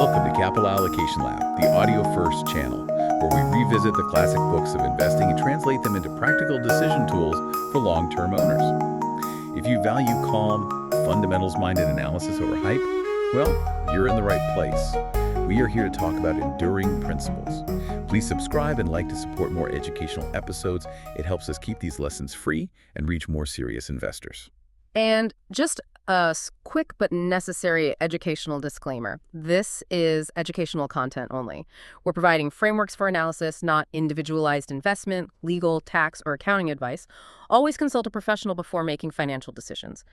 Welcome to Capital Allocation Lab, the audio-first channel, where we revisit the classic books of investing and translate them into practical decision tools for long-term owners. If you value calm, fundamentals-minded analysis over hype, well, you're in the right place. We are here to talk about enduring principles. Please subscribe and like to support more educational episodes. It helps us keep these lessons free and reach more serious investors. And just a quick but necessary educational disclaimer. This is educational content only. We're providing frameworks for analysis, not individualized investment, legal, tax, or accounting advice. Always consult a professional before making financial decisions.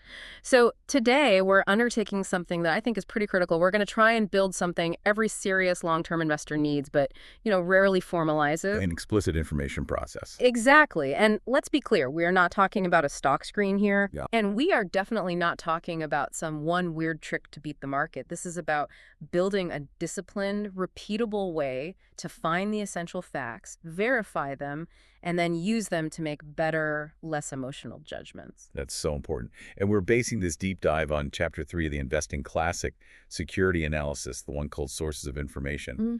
So today, we're undertaking something that I think is pretty critical. We're going to try and build something every serious long-term investor needs, but, rarely formalizes. An explicit information process. Exactly. And let's be clear, we are not talking about a stock screen here. Yeah. And we are definitely not talking about some one weird trick to beat the market. This is about building a disciplined, repeatable way to find the essential facts, verify them, and then use them to make better, less emotional judgments. That's so important. And we're basing this deep dive on Chapter 3 of the Investing Classic, Security Analysis, the one called Sources of Information. Mm-hmm.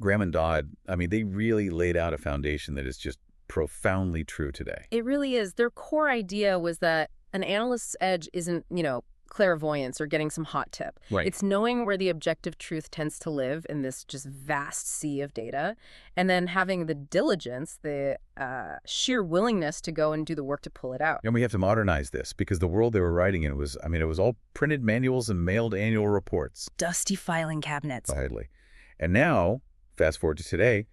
Graham and Dodd, they really laid out a foundation that is just profoundly true today. It really is. Their core idea was that an analyst's edge isn't, clairvoyance or getting some hot tip. Right. It's knowing where the objective truth tends to live in this just vast sea of data, and then having the diligence, the sheer willingness to go and do the work to pull it out. And we have to modernize this because the world they were writing in was, it was all printed manuals and mailed annual reports. Dusty filing cabinets. Widely. And now, fast forward to today,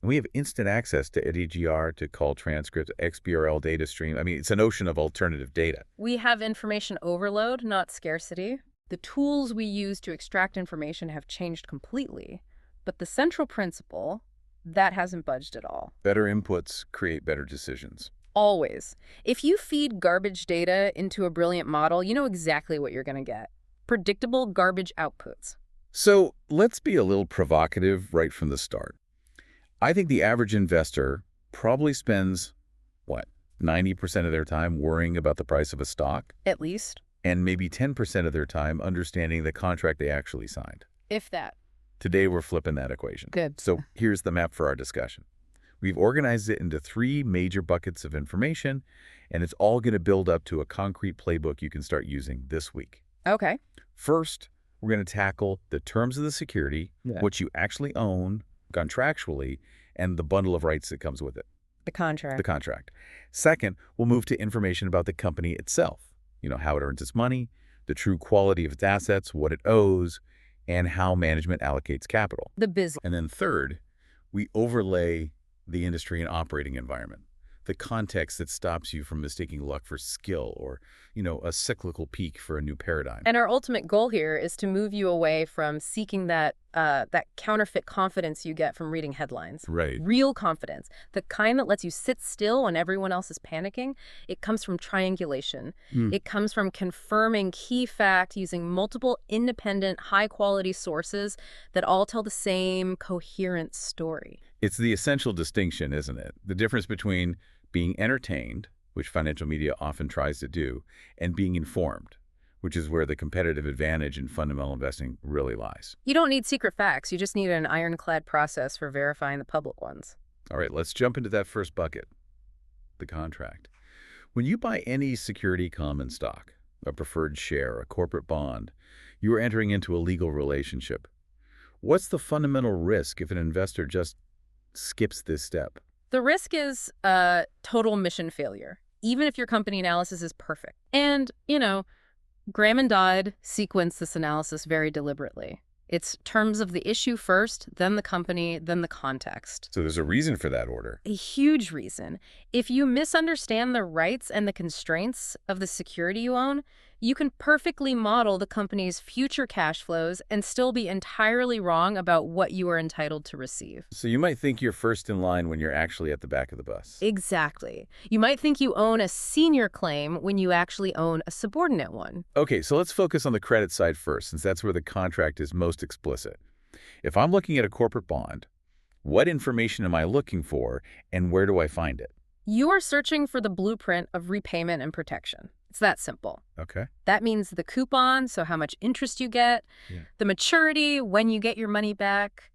we have instant access to EDGR, to call transcripts, XBRL data stream. It's an ocean of alternative data. We have information overload, not scarcity. The tools we use to extract information have changed completely, but the central principle, that hasn't budged at all. Better inputs create better decisions. Always. If you feed garbage data into a brilliant model, you know exactly what you're going to get. Predictable garbage outputs. So let's be a little provocative right from the start. I think the average investor probably spends, 90% of their time worrying about the price of a stock? At least. And maybe 10% of their time understanding the contract they actually signed. If that. Today, we're flipping that equation. Good. So here's the map for our discussion. We've organized it into 3 major buckets of information, and it's all going to build up to a concrete playbook you can start using this week. Okay. First, we're going to tackle the terms of the security, what you actually own contractually, and the bundle of rights that comes with it. The contract. Second, we'll move to information about the company itself. How it earns its money, the true quality of its assets, what it owes, and how management allocates capital. The business. And then third, we overlay the industry and operating environment, the context that stops you from mistaking luck for skill or, a cyclical peak for a new paradigm. And our ultimate goal here is to move you away from seeking that counterfeit confidence you get from reading headlines. Right. Real confidence, the kind that lets you sit still when everyone else is panicking. It comes from triangulation. It comes from confirming key fact using multiple independent, high-quality sources that all tell the same coherent story. It's the essential distinction, isn't it? The difference between being entertained, which financial media often tries to do, and being informed, which is where the competitive advantage in fundamental investing really lies. You don't need secret facts. You just need an ironclad process for verifying the public ones. All right, let's jump into that first bucket, the contract. When you buy any security common stock, a preferred share, a corporate bond, you are entering into a legal relationship. What's the fundamental risk if an investor just skips this step? The risk is total mission failure, even if your company analysis is perfect. And, Graham and Dodd sequence this analysis very deliberately. It's terms of the issue first, then the company, then the context. So there's a reason for that order. A huge reason. If you misunderstand the rights and the constraints of the security you own, you can perfectly model the company's future cash flows and still be entirely wrong about what you are entitled to receive. So you might think you're first in line when you're actually at the back of the bus. Exactly. You might think you own a senior claim when you actually own a subordinate one. Okay, so let's focus on the credit side first, since that's where the contract is most explicit. If I'm looking at a corporate bond, what information am I looking for, and where do I find it? You are searching for the blueprint of repayment and protection. It's that simple. Okay. That means the coupon, so how much interest you get, Yeah. the maturity, when you get your money back,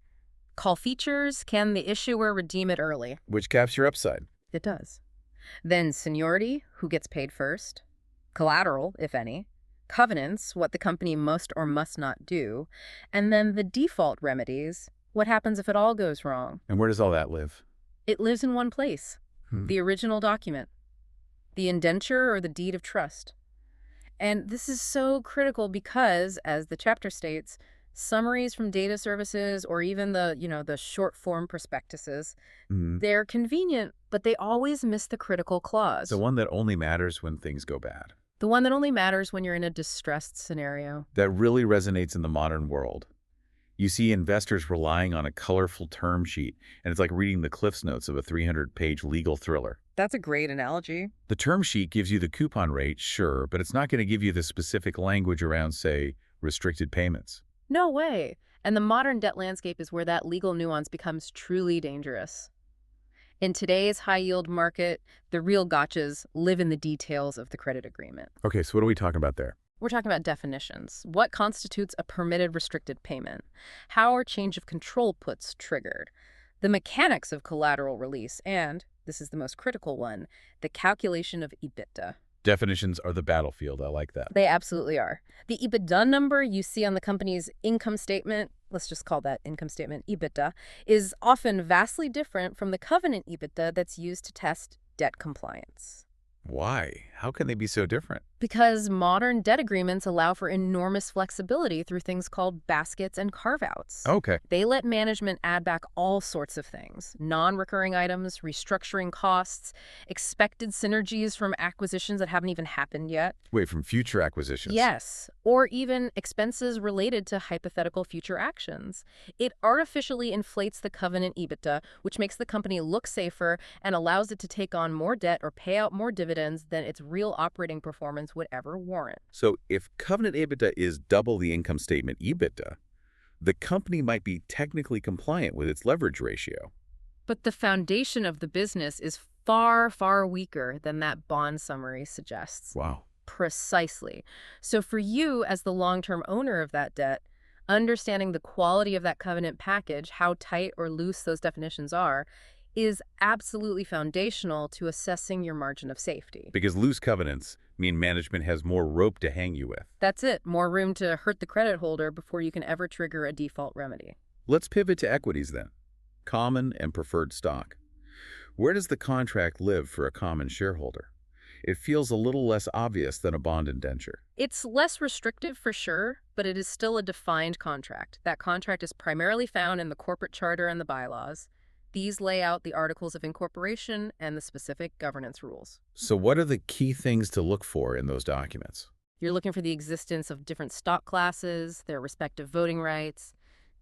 call features, can the issuer redeem it early? Which caps your upside. It does. Then seniority, who gets paid first, collateral, if any, covenants, what the company must or must not do, and then the default remedies, what happens if it all goes wrong? And where does all that live? It lives in one place, the original document, the indenture or the deed of trust. And this is so critical because, as the chapter states, summaries from data services or even the short form prospectuses, they're convenient, but they always miss the critical clause. The one that only matters when things go bad. The one that only matters when you're in a distressed scenario. That really resonates in the modern world. You see investors relying on a colorful term sheet, and it's like reading the Cliff's Notes of a 300-page legal thriller. That's a great analogy. The term sheet gives you the coupon rate, sure, but it's not going to give you the specific language around, say, restricted payments. No way. And the modern debt landscape is where that legal nuance becomes truly dangerous. In today's high-yield market, the real gotchas live in the details of the credit agreement. Okay, so what are we talking about there? We're talking about definitions. What constitutes a permitted restricted payment? How are change of control puts triggered? The mechanics of collateral release and, this is the most critical one, the calculation of EBITDA. Definitions are the battlefield. I like that. They absolutely are. The EBITDA number you see on the company's income statement, let's just call that income statement EBITDA, is often vastly different from the covenant EBITDA that's used to test debt compliance. Why? How can they be so different? Because modern debt agreements allow for enormous flexibility through things called baskets and carve-outs. Okay. They let management add back all sorts of things. Non-recurring items, restructuring costs, expected synergies from acquisitions that haven't even happened yet. Wait, from future acquisitions? Yes, or even expenses related to hypothetical future actions. It artificially inflates the covenant EBITDA, which makes the company look safer and allows it to take on more debt or pay out more dividends than its real operating performance would ever warrant. So if covenant EBITDA is double the income statement EBITDA, the company might be technically compliant with its leverage ratio. But the foundation of the business is far, far weaker than that bond summary suggests. Wow. Precisely. So for you, as the long-term owner of that debt, understanding the quality of that covenant package, how tight or loose those definitions are, is absolutely foundational to assessing your margin of safety. Because loose covenants mean management has more rope to hang you with. That's it. More room to hurt the credit holder before you can ever trigger a default remedy. Let's pivot to equities then. Common and preferred stock. Where does the contract live for a common shareholder? It feels a little less obvious than a bond indenture. It's less restrictive for sure, but it is still a defined contract. That contract is primarily found in the corporate charter and the bylaws. These lay out the articles of incorporation and the specific governance rules. So what are the key things to look for in those documents? You're looking for the existence of different stock classes, their respective voting rights,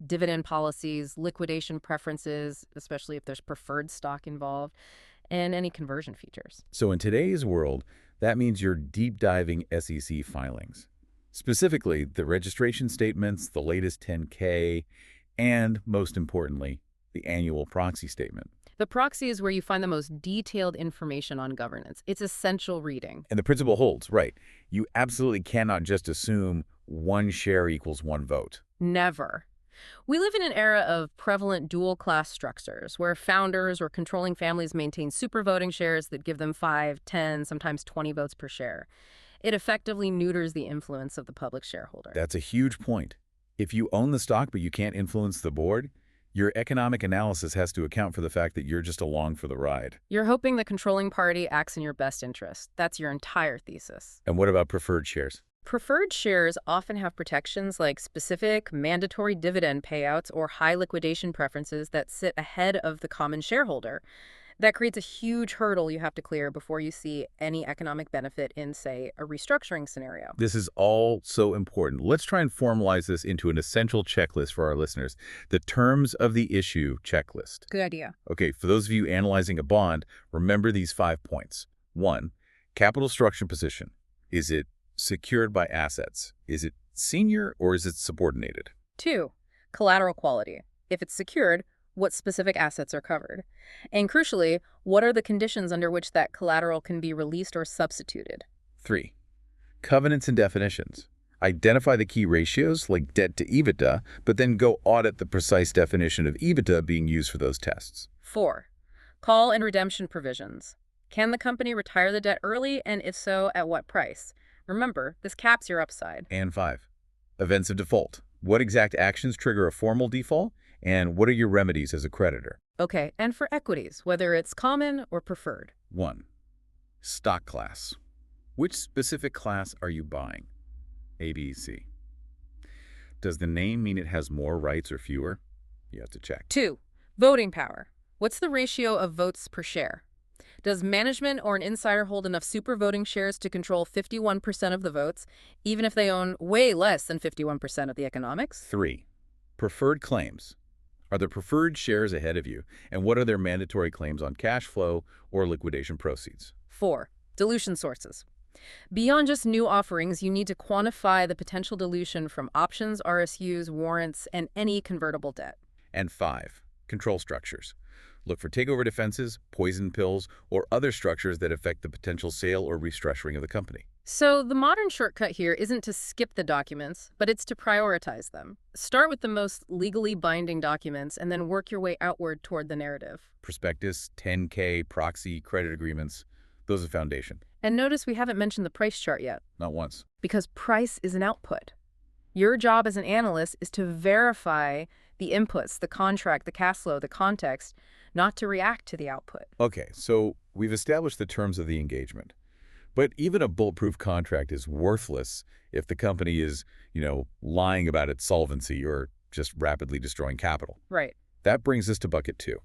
dividend policies, liquidation preferences, especially if there's preferred stock involved, and any conversion features. So in today's world, that means you're deep diving SEC filings. Specifically, the registration statements, the latest 10K, and most importantly, the annual proxy statement. The proxy is where you find the most detailed information on governance. It's essential reading. And the principle holds, right? You absolutely cannot just assume one share equals one vote. Never. We live in an era of prevalent dual-class structures where founders or controlling families maintain super voting shares that give them 5, 10, sometimes 20 votes per share. It effectively neuters the influence of the public shareholder. That's a huge point. If you own the stock but you can't influence the board, your economic analysis has to account for the fact that you're just along for the ride. You're hoping the controlling party acts in your best interest. That's your entire thesis. And what about preferred shares? Preferred shares often have protections like specific mandatory dividend payouts or high liquidation preferences that sit ahead of the common shareholder. That creates a huge hurdle you have to clear before you see any economic benefit in, say, a restructuring scenario. This is all so important. Let's try and formalize this into an essential checklist for our listeners. The terms of the issue checklist. Good idea. Okay, for those of you analyzing a bond, remember these 5 points. 1, capital structure position. Is it secured by assets? Is it senior or is it subordinated? 2, collateral quality. If it's secured, what specific assets are covered? And crucially, what are the conditions under which that collateral can be released or substituted? 3, Covenants and definitions. Identify the key ratios, like debt to EBITDA, but then go audit the precise definition of EBITDA being used for those tests. 4. Call and redemption provisions. Can the company retire the debt early, and if so, at what price? Remember, this caps your upside. And 5. Events of default. What exact actions trigger a formal default, and what are your remedies as a creditor? Okay, and for equities, whether it's common or preferred. 1. Stock class. Which specific class are you buying? A, B, C. Does the name mean it has more rights or fewer? You have to check. 2. Voting power. What's the ratio of votes per share? Does management or an insider hold enough super voting shares to control 51% of the votes, even if they own way less than 51% of the economics? 3. Preferred claims. Are the preferred shares ahead of you, and what are their mandatory claims on cash flow or liquidation proceeds? 4. Dilution sources. Beyond just new offerings, you need to quantify the potential dilution from options, RSUs, warrants, and any convertible debt. And 5. Control structures. Look for takeover defenses, poison pills, or other structures that affect the potential sale or restructuring of the company. So the modern shortcut here isn't to skip the documents, but it's to prioritize them. Start with the most legally binding documents and then work your way outward toward the narrative. Prospectus, 10K, proxy, credit agreements, those are foundation. And notice we haven't mentioned the price chart yet, Not once. because price is an output. Your job as an analyst is to verify the inputs, the contract, the cash flow, the context, not to react to the output. Okay, so we've established the terms of the engagement. But even a bulletproof contract is worthless if the company is, lying about its solvency or just rapidly destroying capital. Right. That brings us to bucket 2,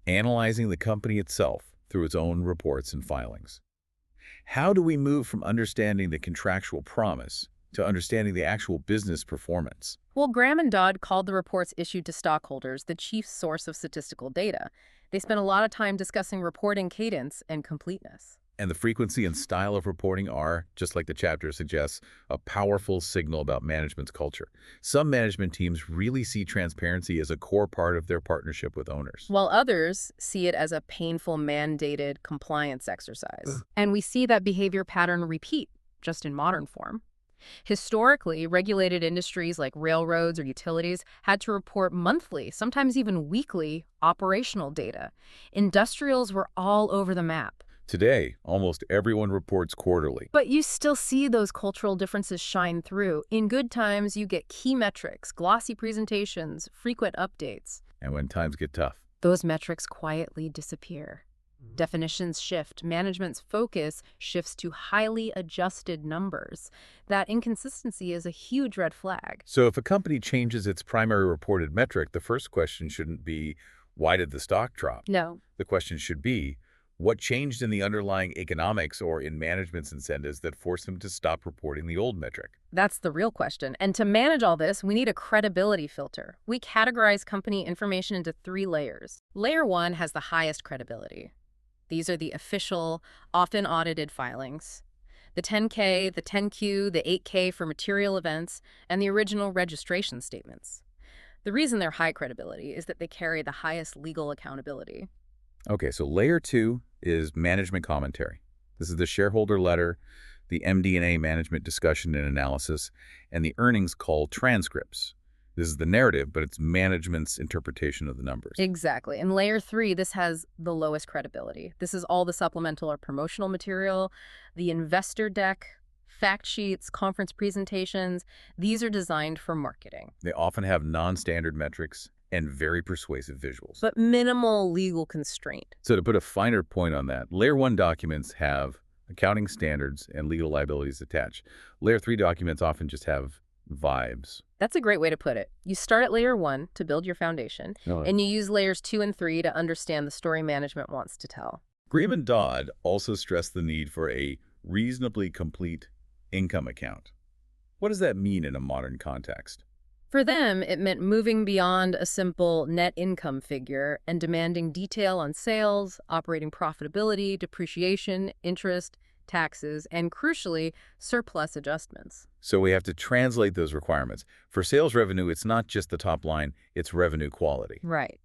analyzing the company itself through its own reports and filings. How do we move from understanding the contractual promise to understanding the actual business performance? Well, Graham and Dodd called the reports issued to stockholders the chief source of statistical data. They spent a lot of time discussing reporting cadence and completeness. And the frequency and style of reporting are, just like the chapter suggests, a powerful signal about management's culture. Some management teams really see transparency as a core part of their partnership with owners. While others see it as a painful mandated compliance exercise. And we see that behavior pattern repeat, just in modern form. Historically, regulated industries like railroads or utilities had to report monthly, sometimes even weekly, operational data. Industrials were all over the map. Today, almost everyone reports quarterly. But you still see those cultural differences shine through. In good times, you get key metrics, glossy presentations, frequent updates. And when times get tough, Those metrics quietly disappear. Definitions shift. Management's focus shifts to highly adjusted numbers. That inconsistency is a huge red flag. so if a company changes its primary reported metric, the first question shouldn't be, why did the stock drop? No. The question should be, what changed in the underlying economics or in management's incentives that forced them to stop reporting the old metric? That's the real question. And to manage all this, we need a credibility filter. We categorize company information into 3 layers. Layer 1 has the highest credibility. These are the official, often audited filings. The 10K, the 10Q, the 8K for material events, and the original registration statements. The reason they're high credibility is that they carry the highest legal accountability. Okay, so layer 2 is management commentary. This is the shareholder letter, the MD&A management discussion and analysis, and the earnings call transcripts. This is the narrative, but it's management's interpretation of the numbers. Exactly. In layer 3, this has the lowest credibility. This is all the supplemental or promotional material, the investor deck, fact sheets, conference presentations. These are designed for marketing. They often have non-standard metrics and very persuasive visuals. But minimal legal constraint. So to put a finer point on that, Layer 1 documents have accounting standards and legal liabilities attached. Layer 3 documents often just have vibes. That's a great way to put it. You start at layer 1 to build your foundation, and you use layers 2 and 3 to understand the story management wants to tell. Graham Dodd also stressed the need for a reasonably complete income account. What does that mean in a modern context? For them, it meant moving beyond a simple net income figure and demanding detail on sales, operating profitability, depreciation, interest, taxes, and crucially, surplus adjustments. So we have to translate those requirements. For sales revenue, it's not just the top line, it's revenue quality. Right.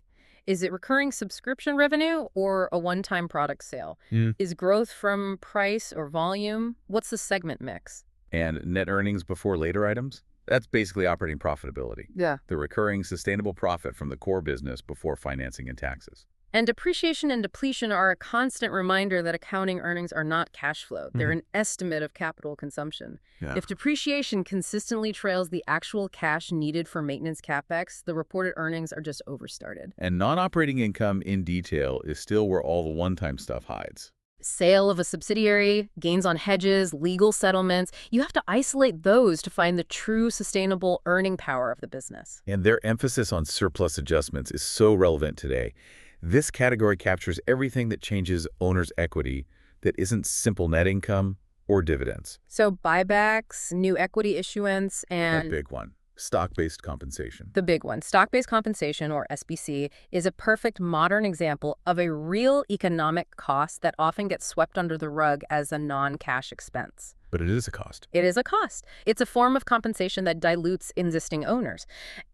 Is it recurring subscription revenue or a one-time product sale? Is growth from price or volume? What's the segment mix? And net earnings before later items? That's basically operating profitability. Yeah. The recurring, sustainable profit from the core business before financing and taxes. And depreciation and depletion are a constant reminder that accounting earnings are not cash flow. They're an estimate of capital consumption. Yeah. If depreciation consistently trails the actual cash needed for maintenance capex, the reported earnings are just overstarted. And non-operating income in detail is still where all the one-time stuff hides. Sale of a subsidiary, gains on hedges, legal settlements, you have to isolate those to find the true sustainable earning power of the business. And their emphasis on surplus adjustments is so relevant today. This category captures everything that changes owner's equity that isn't simple net income or dividends. So buybacks, new equity issuance, That and big one, stock-based compensation. the big one, stock-based compensation, or SBC, is a perfect modern example of a real economic cost that often gets swept under the rug as a non-cash expense. But it is a cost. It is a cost. It's a form of compensation that dilutes existing owners.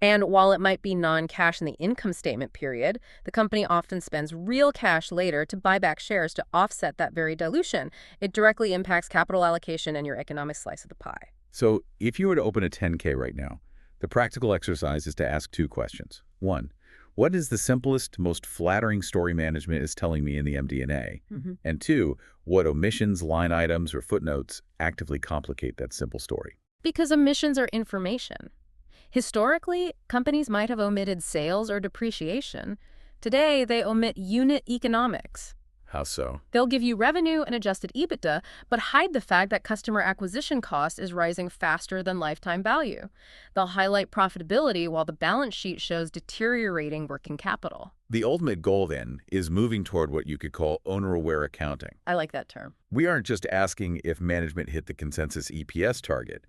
And while it might be non-cash in the income statement period, the company often spends real cash later to buy back shares to offset that very dilution. It directly impacts capital allocation and your economic slice of the pie. So if you were to open a 10K right now, the practical exercise is to ask two questions. One, what is the simplest, most flattering story management is telling me in the MD&A? And two, what omissions, line items, or footnotes actively complicate that simple story? Because omissions are information. Historically, companies might have omitted sales or depreciation. Today, they omit unit economics. How so? They'll give you revenue and adjusted EBITDA, but hide the fact that customer acquisition cost is rising faster than lifetime value. They'll highlight profitability while the balance sheet shows deteriorating working capital. The ultimate goal, then, is moving toward what you could call owner-aware accounting. I like that term. We aren't just asking if management hit the consensus EPS target.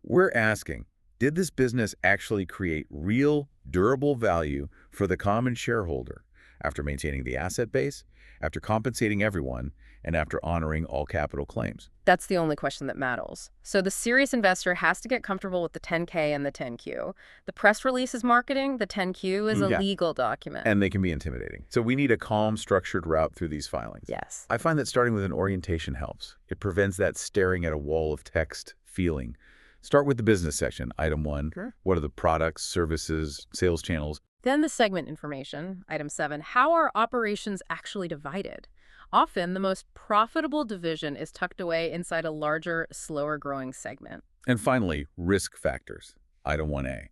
We're asking, did this business actually create real, durable value for the common shareholder after maintaining the asset base, after compensating everyone, and after honoring all capital claims? That's the only question that matters. So the serious investor has to get comfortable with the 10K and the 10Q. The press release is marketing, the 10Q is a legal document. And they can be intimidating. So we need a calm, structured route through these filings. Yes. I find that starting with an orientation helps. It prevents that staring at a wall of text feeling. Start with the business section, item 1. Sure. What are the products, services, sales channels? Then the segment information, item 7. How are operations actually divided? Often, the most profitable division is tucked away inside a larger, slower-growing segment. And finally, risk factors, item 1A.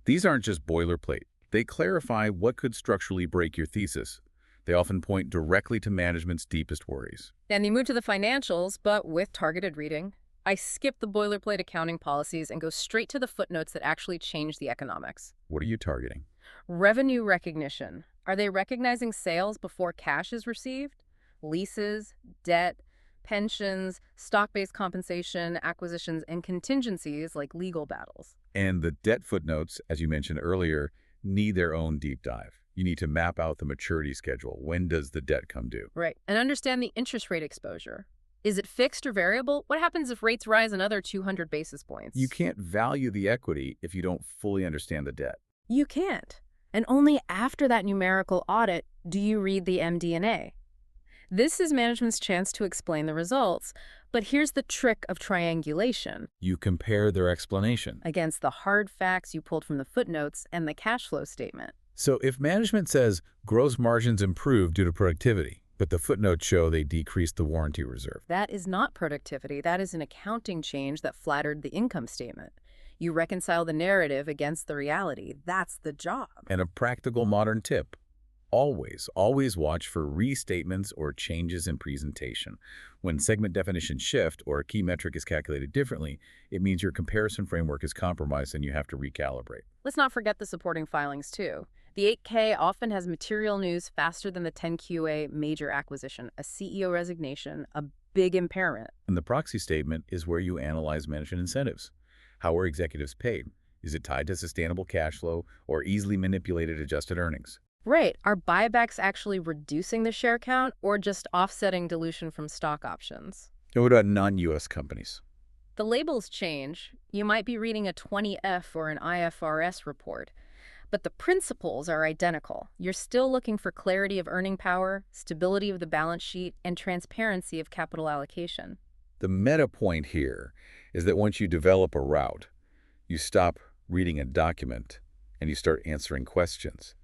These aren't just boilerplate. They clarify what could structurally break your thesis. They often point directly to management's deepest worries. Then you move to the financials, but with targeted reading. I skip the boilerplate accounting policies and go straight to the footnotes that actually change the economics. What are you targeting? Revenue recognition. Are they recognizing sales before cash is received? Leases, debt, pensions, stock-based compensation, acquisitions, and contingencies like legal battles. And the debt footnotes, as you mentioned earlier, need their own deep dive. You need to map out the maturity schedule. When does the debt come due? Right. And understand the interest rate exposure. Is it fixed or variable? What happens if rates rise another 200 basis points? You can't value the equity if you don't fully understand the debt. You can't. And only after that numerical audit do you read the MD&A. This is management's chance to explain the results, but here's the trick of triangulation. You compare their explanation Against the hard facts you pulled from the footnotes and the cash flow statement. So if management says gross margins improved due to productivity, but the footnotes show they decreased the warranty reserve, That is not productivity. That is an accounting change that flattered the income statement. You reconcile the narrative against the reality. That's the job. and a practical modern tip, always watch for restatements or changes in presentation. When segment definitions shift or a key metric is calculated differently, it means your comparison framework is compromised and you have to recalibrate. Let's not forget the supporting filings, too. The 8K often has material news faster than the 10QA major acquisition, a CEO resignation, a big impairment. And the proxy statement is where you analyze management incentives. How are executives paid? Is it tied to sustainable cash flow or easily manipulated adjusted earnings? Right. Are buybacks actually reducing the share count or just offsetting dilution from stock options? And what about non-U.S. companies? The labels change. You might be reading a 20F or an IFRS report, but the principles are identical. You're still looking for clarity of earning power, stability of the balance sheet, and transparency of capital allocation. The meta point here is that once you develop a route, you stop reading a document and you start answering questions.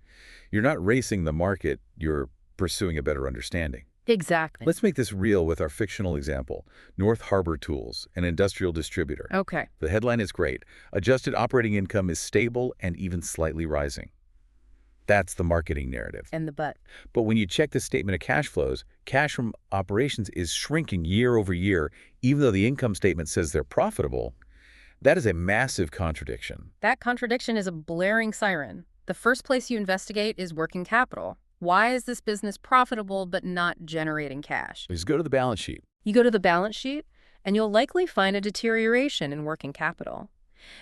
You're not racing the market, you're pursuing a better understanding. Exactly. Let's make this real with our fictional example, North Harbor Tools, an industrial distributor. Okay. The headline is great. Adjusted operating income is stable and even slightly rising. That's the marketing narrative. And the but. But when you check the statement of cash flows, cash from operations is shrinking year over year, even though the income statement says they're profitable. That is a massive contradiction. That contradiction is a blaring siren. The first place you investigate is working capital. Why is this business profitable but not generating cash? Just go to the balance sheet. You go to the balance sheet, and you'll likely find a deterioration in working capital.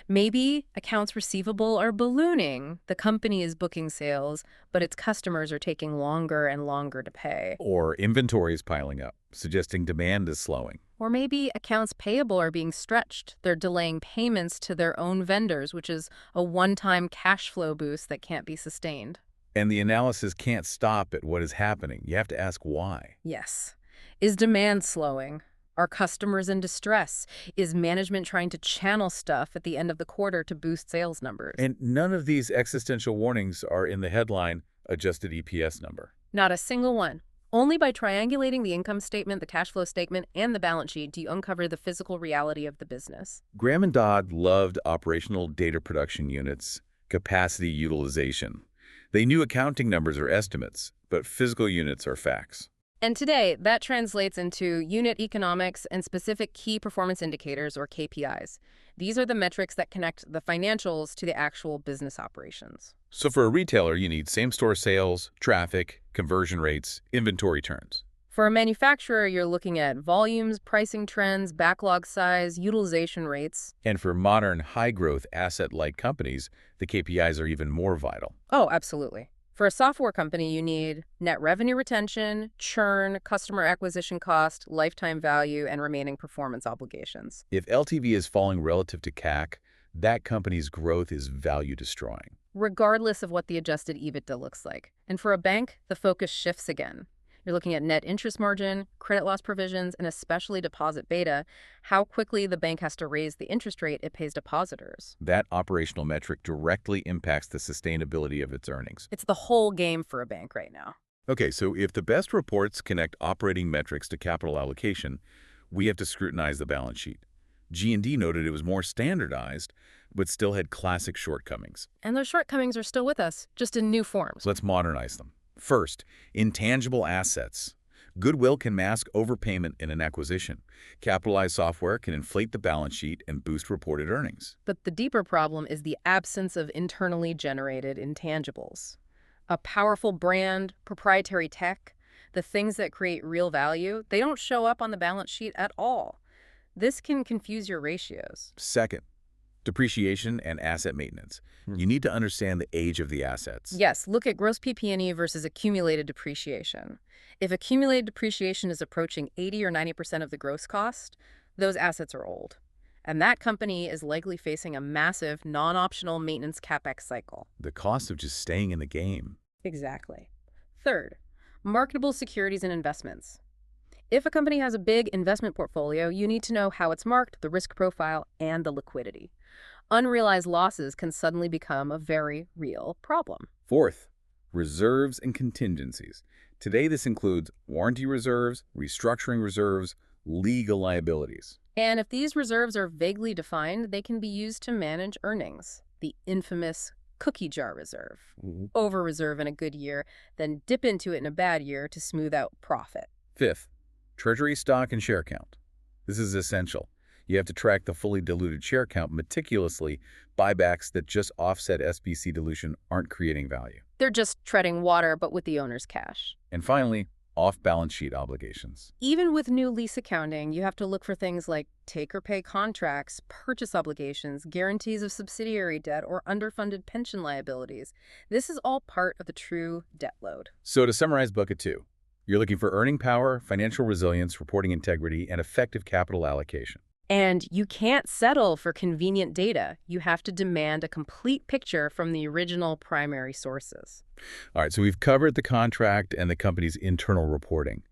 Maybe accounts receivable are ballooning. The company is booking sales, but its customers are taking longer and longer to pay. Or inventory is piling up, suggesting demand is slowing. Or maybe accounts payable are being stretched. They're delaying payments to their own vendors, which is a one-time cash flow boost that can't be sustained. And the analysis can't stop at what is happening. You have to ask why. Yes. Is demand slowing? Are customers in distress? Is management trying to channel stuff at the end of the quarter to boost sales numbers? And none of these existential warnings are in the headline adjusted EPS number. Not a single one. Only by triangulating the income statement, the cash flow statement, and the balance sheet do you uncover the physical reality of the business. Graham and Dodd loved operational data production units, capacity utilization. They knew accounting numbers are estimates, but physical units are facts. And today, that translates into unit economics and specific key performance indicators, or KPIs. These are the metrics that connect the financials to the actual business operations. So for a retailer, you need same-store sales, traffic, conversion rates, inventory turns. For a manufacturer, you're looking at volumes, pricing trends, backlog size, utilization rates. And for modern, high-growth, asset-light companies, the KPIs are even more vital. Oh, absolutely. For a software company, you need net revenue retention, churn, customer acquisition cost, lifetime value, and remaining performance obligations. If LTV is falling relative to CAC, that company's growth is value-destroying. Regardless of what the adjusted EBITDA looks like. And for a bank, the focus shifts again. You're looking at net interest margin, credit loss provisions, and especially deposit beta, how quickly the bank has to raise the interest rate it pays depositors. That operational metric directly impacts the sustainability of its earnings. It's the whole game for a bank right now. Okay, so if the best reports connect operating metrics to capital allocation, we have to scrutinize the balance sheet. G&D noted it was more standardized, but still had classic shortcomings. And those shortcomings are still with us, just in new forms. So let's modernize them. First, intangible assets. Goodwill can mask overpayment in an acquisition. Capitalized software can inflate the balance sheet and boost reported earnings. But the deeper problem is the absence of internally generated intangibles. A powerful brand, proprietary tech, the things that create real value, they don't show up on the balance sheet at all. This can confuse your ratios. Second, depreciation and asset maintenance. You need to understand the age of the assets. Yes, look at gross PP&E versus accumulated depreciation. If accumulated depreciation is approaching 80 or 90% of the gross cost, those assets are old. And that company is likely facing a massive, non-optional maintenance CapEx cycle. The cost of just staying in the game. Exactly. Third, marketable securities and investments. If a company has a big investment portfolio, you need to know how it's marked, the risk profile, and the liquidity. Unrealized losses can suddenly become a very real problem. Fourth, reserves and contingencies. Today, this includes warranty reserves, restructuring reserves, legal liabilities. And if these reserves are vaguely defined, they can be used to manage earnings. The infamous cookie jar reserve. Over-reserve in a good year, then dip into it in a bad year to smooth out profit. Fifth, treasury stock and share count. This is essential. You have to track the fully diluted share count meticulously. Buybacks that just offset SBC dilution aren't creating value. They're just treading water, but with the owner's cash. And finally, off-balance sheet obligations. Even with new lease accounting, you have to look for things like take-or-pay contracts, purchase obligations, guarantees of subsidiary debt, or underfunded pension liabilities. This is all part of the true debt load. So to summarize bucket 2, you're looking for earning power, financial resilience, reporting integrity, and effective capital allocation. And you can't settle for convenient data. You have to demand a complete picture from the original primary sources. All right, so we've covered the contract and the company's internal reporting.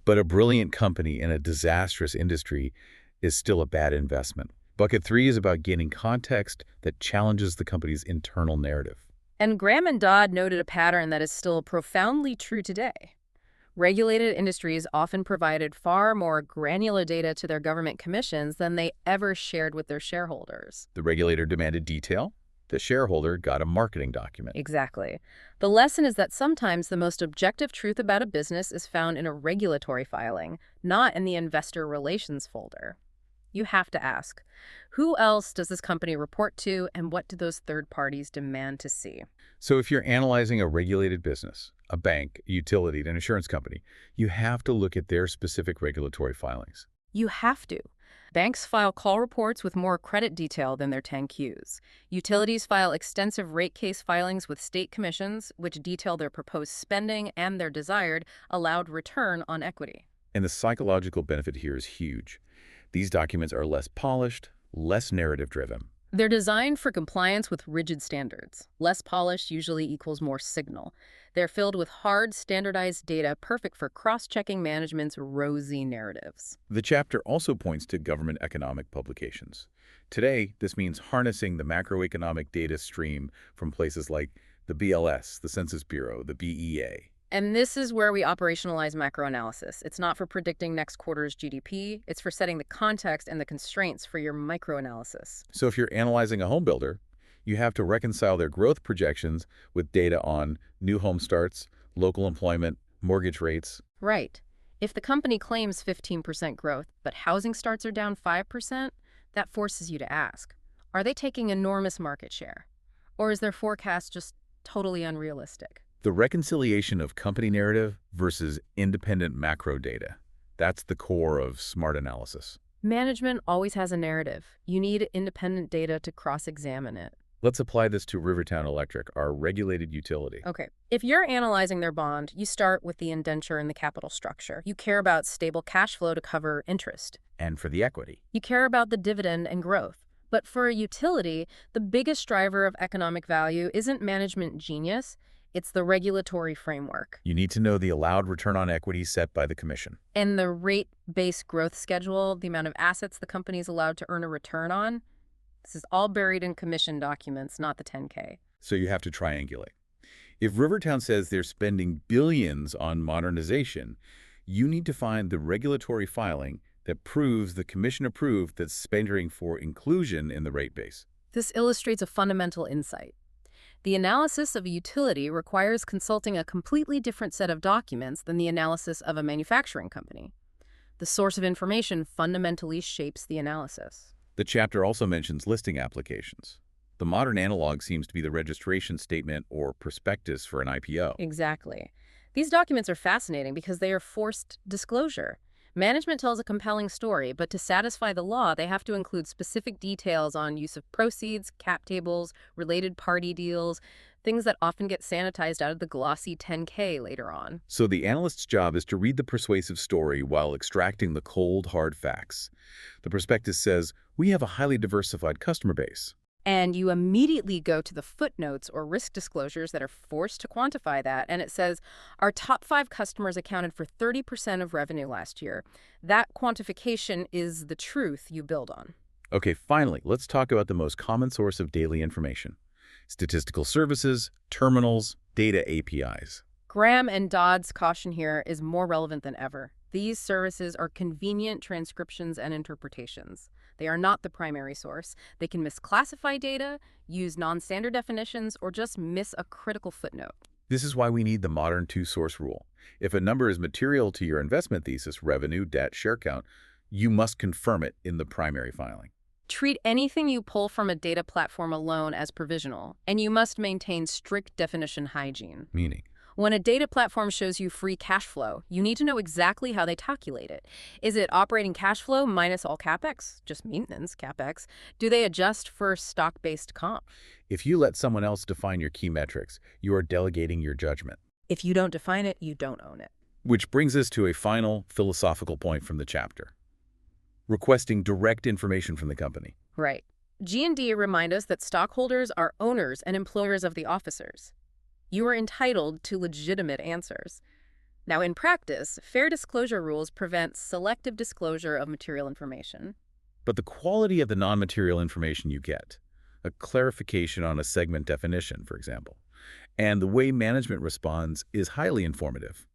But a brilliant company in a disastrous industry is still a bad investment. Bucket 3 is about gaining context that challenges the company's internal narrative. And Graham and Dodd noted a pattern that is still profoundly true today. Regulated industries often provided far more granular data to their government commissions than they ever shared with their shareholders. The regulator demanded detail. The shareholder got a marketing document. Exactly. The lesson is that sometimes the most objective truth about a business is found in a regulatory filing, not in the investor relations folder. You have to ask, who else does this company report to, and what do those third parties demand to see? So if you're analyzing a regulated business, a bank, a utility, an insurance company, you have to look at their specific regulatory filings. You have to. Banks file call reports with more credit detail than their 10-Qs. Utilities file extensive rate case filings with state commissions, which detail their proposed spending and their desired allowed return on equity. And the psychological benefit here is huge. These documents are less polished, less narrative-driven. They're designed for compliance with rigid standards. Less polished usually equals more signal. They're filled with hard, standardized data perfect for cross-checking management's rosy narratives. The chapter also points to government economic publications. Today, this means harnessing the macroeconomic data stream from places like the BLS, the Census Bureau, the BEA. And this is where we operationalize macroanalysis. It's not for predicting next quarter's GDP. It's for setting the context and the constraints for your microanalysis. So if you're analyzing a home builder, you have to reconcile their growth projections with data on new home starts, local employment, mortgage rates. Right. If the company claims 15% growth, but housing starts are down 5%, that forces you to ask, are they taking enormous market share? Or is their forecast just totally unrealistic? The reconciliation of company narrative versus independent macro data. That's the core of smart analysis. Management always has a narrative. You need independent data to cross-examine it. Let's apply this to Rivertown Electric, our regulated utility. Okay. If you're analyzing their bond, you start with the indenture and the capital structure. You care about stable cash flow to cover interest. And for the equity. You care about the dividend and growth. But for a utility, the biggest driver of economic value isn't management genius. It's the regulatory framework. You need to know the allowed return on equity set by the commission. And the rate-based growth schedule, the amount of assets the company is allowed to earn a return on. This is all buried in commission documents, not the 10-K. So you have to triangulate. If Rivertown says they're spending billions on modernization, you need to find the regulatory filing that proves the commission approved that's spending for inclusion in the rate base. This illustrates a fundamental insight. The analysis of a utility requires consulting a completely different set of documents than the analysis of a manufacturing company. The source of information fundamentally shapes the analysis. The chapter also mentions listing applications. The modern analog seems to be the registration statement or prospectus for an IPO. Exactly. These documents are fascinating because they are forced disclosure. Management tells a compelling story, but to satisfy the law, they have to include specific details on use of proceeds, cap tables, related party deals, things that often get sanitized out of the glossy 10-K later on. So the analyst's job is to read the persuasive story while extracting the cold, hard facts. The prospectus says, we have a highly diversified customer base. And you immediately go to the footnotes or risk disclosures that are forced to quantify that. And it says, our top 5 customers accounted for 30% of revenue last year. That quantification is the truth you build on. Okay, finally, let's talk about the most common source of daily information. Statistical services, terminals, data APIs. Graham and Dodd's caution here is more relevant than ever. These services are convenient transcriptions and interpretations. They are not the primary source. They can misclassify data, use non-standard definitions, or just miss a critical footnote. This is why we need the modern two-source rule. If a number is material to your investment thesis, revenue, debt, share count, you must confirm it in the primary filing. Treat anything you pull from a data platform alone as provisional, and you must maintain strict definition hygiene. Meaning? When a data platform shows you free cash flow, you need to know exactly how they calculate it. Is it operating cash flow minus all CapEx? Just maintenance CapEx? Do they adjust for stock-based comp? If you let someone else define your key metrics, you are delegating your judgment. If you don't define it, you don't own it. Which brings us to a final philosophical point from the chapter. Requesting direct information from the company. Right. G&D remind us that stockholders are owners and employers of the officers. You are entitled to legitimate answers. Now, in practice, fair disclosure rules prevent selective disclosure of material information. but the quality of the non-material information you get, a clarification on a segment definition, for example, and the way management responds is highly informative.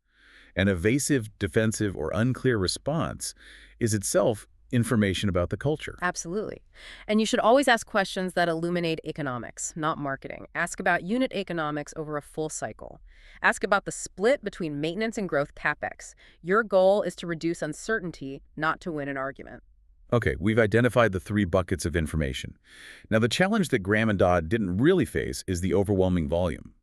An evasive, defensive, or unclear response is itself information about the culture. Absolutely. And you should always ask questions that illuminate economics, not marketing. Ask about unit economics over a full cycle. Ask about the split between maintenance and growth CapEx. Your goal is to reduce uncertainty, not to win an argument. Okay, we've identified the 3 buckets of information. Now, the challenge that Graham and Dodd didn't really face is the overwhelming volume.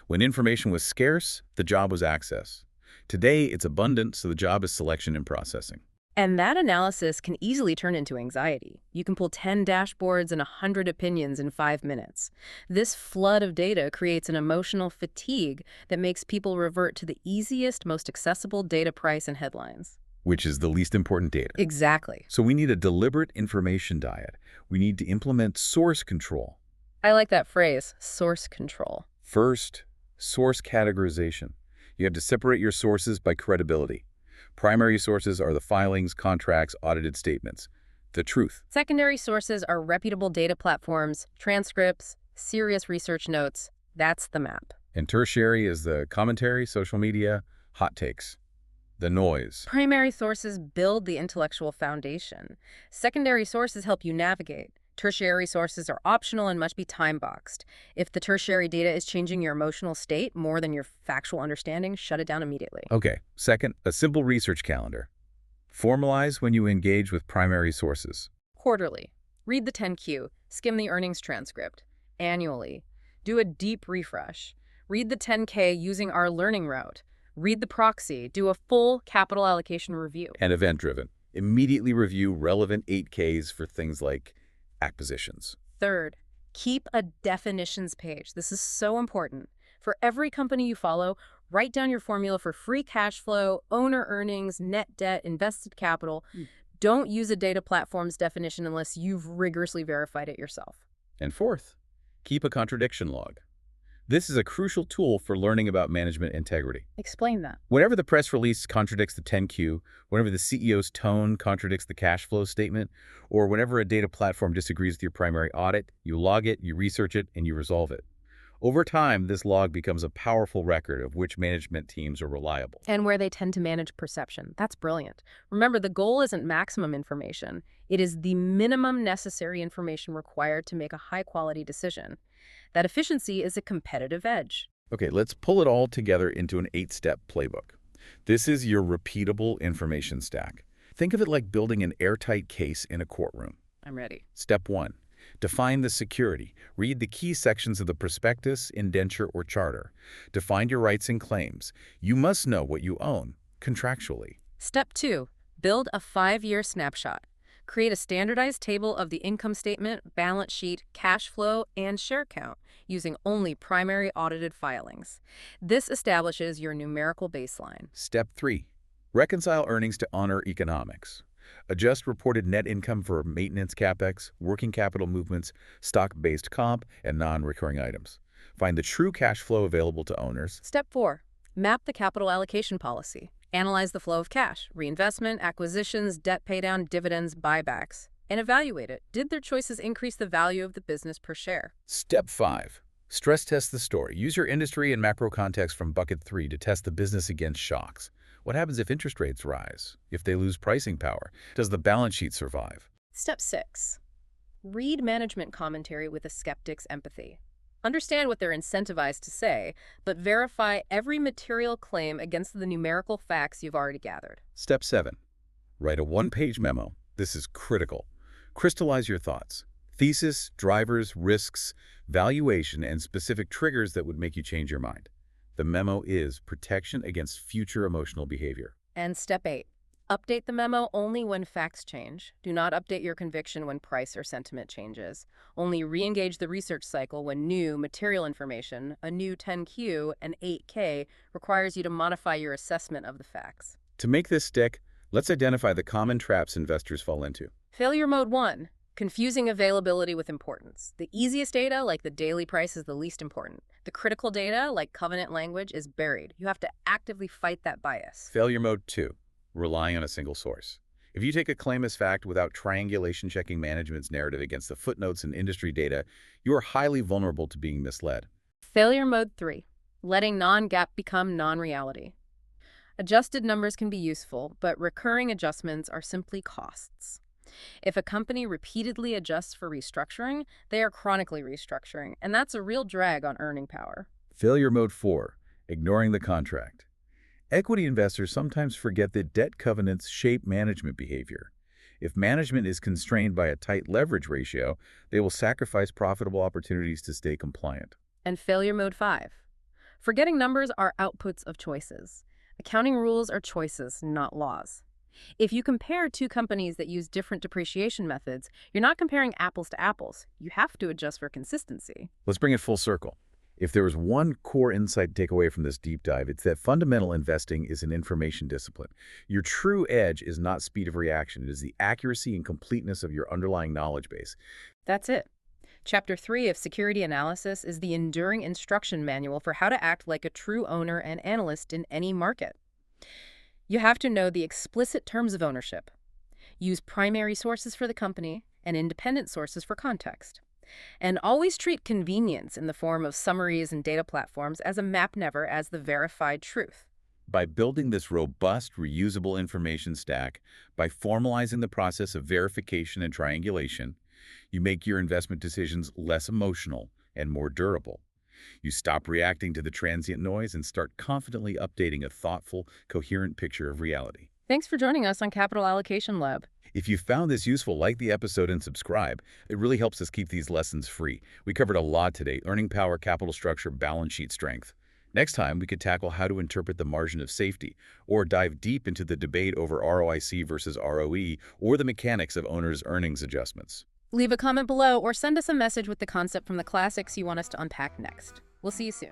When information was scarce, the job was access. Today, it's abundant, so the job is selection and processing. And that analysis can easily turn into anxiety. You can pull 10 dashboards and 100 opinions in 5 minutes. This flood of data creates an emotional fatigue that makes people revert to the easiest, most accessible data, price, and headlines. Which is the least important data. Exactly. So we need a deliberate information diet. We need to implement source control. I like that phrase, source control. First, source categorization. You have to separate your sources by credibility. Primary sources are the filings, contracts, audited statements. The truth. Secondary sources are reputable data platforms, transcripts, serious research notes. That's the map. And tertiary is the commentary, social media, hot takes. The noise. Primary sources build the intellectual foundation. Secondary sources help you navigate. Tertiary sources are optional and must be time-boxed. If the tertiary data is changing your emotional state more than your factual understanding, shut it down immediately. Okay. Second, a simple research calendar. Formalize when you engage with primary sources. Quarterly. Read the 10Q. Skim the earnings transcript. Annually. Do a deep refresh. Read the 10K using our learning route. Read the proxy. Do a full capital allocation review. And event-driven. Immediately review relevant 8Ks for things like acquisitions. Third, keep a definitions page. This is so important. For every company you follow, write down your formula for free cash flow, owner earnings, net debt, invested capital. Don't use a data platform's definition unless you've rigorously verified it yourself. And fourth, keep a contradiction log. This is a crucial tool for learning about management integrity. Explain that. Whenever the press release contradicts the 10Q, whenever the CEO's tone contradicts the cash flow statement, or whenever a data platform disagrees with your primary audit, you log it, you research it, and you resolve it. Over time, this log becomes a powerful record of which management teams are reliable. And where they tend to manage perception. That's brilliant. Remember, the goal isn't maximum information. It is the minimum necessary information required to make a high-quality decision. That efficiency is a competitive edge. Okay, let's pull it all together into an 8-step playbook. This is your repeatable information stack. Think of it like building an airtight case in a courtroom. I'm ready. Step 1. Define the security. Read the key sections of the prospectus, indenture, or charter. Define your rights and claims. You must know what you own, contractually. Step 2. Build a 5-year snapshot. Create a standardized table of the income statement, balance sheet, cash flow, and share count using only primary audited filings. This establishes your numerical baseline. Step 3. Reconcile earnings to honor economics. Adjust reported net income for maintenance CapEx, working capital movements, stock-based comp, and non-recurring items. Find the true cash flow available to owners. Step 4. Map the capital allocation policy. Analyze the flow of cash, reinvestment, acquisitions, debt paydown, dividends, buybacks, and evaluate it. Did their choices increase the value of the business per share? Step 5. Stress test the story. Use your industry and macro context from bucket 3 to test the business against shocks. What happens if interest rates rise? If they lose pricing power? Does the balance sheet survive? Step 6. Read management commentary with a skeptic's empathy. Understand what they're incentivized to say, but verify every material claim against the numerical facts you've already gathered. Step 7. Write a 1-page memo. This is critical. Crystallize your thoughts. Thesis, drivers, risks, valuation, and specific triggers that would make you change your mind. The memo is protection against future emotional behavior. And step 8. Update the memo only when facts change. Do not update your conviction when price or sentiment changes. Only re-engage the research cycle when new material information, a new 10Q, and 8K requires you to modify your assessment of the facts. To make this stick, let's identify the common traps investors fall into. Failure mode 1. Confusing availability with importance. The easiest data, like the daily price, is the least important. The critical data, like covenant language, is buried. You have to actively fight that bias. Failure mode 2. Relying on a single source. If you take a claim as fact without triangulation checking management's narrative against the footnotes and industry data, you are highly vulnerable to being misled. Failure mode 3, letting non-GAAP become non-reality. Adjusted numbers can be useful, but recurring adjustments are simply costs. If a company repeatedly adjusts for restructuring, they are chronically restructuring, and that's a real drag on earning power. Failure mode 4, ignoring the contract. Equity investors sometimes forget that debt covenants shape management behavior. If management is constrained by a tight leverage ratio, they will sacrifice profitable opportunities to stay compliant. And failure mode 5. Forgetting numbers are outputs of choices. Accounting rules are choices, not laws. If you compare two companies that use different depreciation methods, you're not comparing apples to apples. You have to adjust for consistency. Let's bring it full circle. If there was one core insight to take away from this deep dive, it's that fundamental investing is an information discipline. Your true edge is not speed of reaction. It is the accuracy and completeness of your underlying knowledge base. That's it. Chapter 3 of Security Analysis is the enduring instruction manual for how to act like a true owner and analyst in any market. You have to know the explicit terms of ownership, use primary sources for the company and independent sources for context, and always treat convenience in the form of summaries and data platforms as a map, never as the verified truth. By building this robust, reusable information stack, by formalizing the process of verification and triangulation, you make your investment decisions less emotional and more durable. You stop reacting to the transient noise and start confidently updating a thoughtful, coherent picture of reality. Thanks for joining us on Capital Allocation Lab. If you found this useful, like the episode and subscribe. It really helps us keep these lessons free. We covered a lot today: earning power, capital structure, balance sheet strength. Next time, we could tackle how to interpret the margin of safety, or dive deep into the debate over ROIC versus ROE, or the mechanics of owners' earnings adjustments. Leave a comment below or send us a message with the concept from the classics you want us to unpack next. We'll see you soon.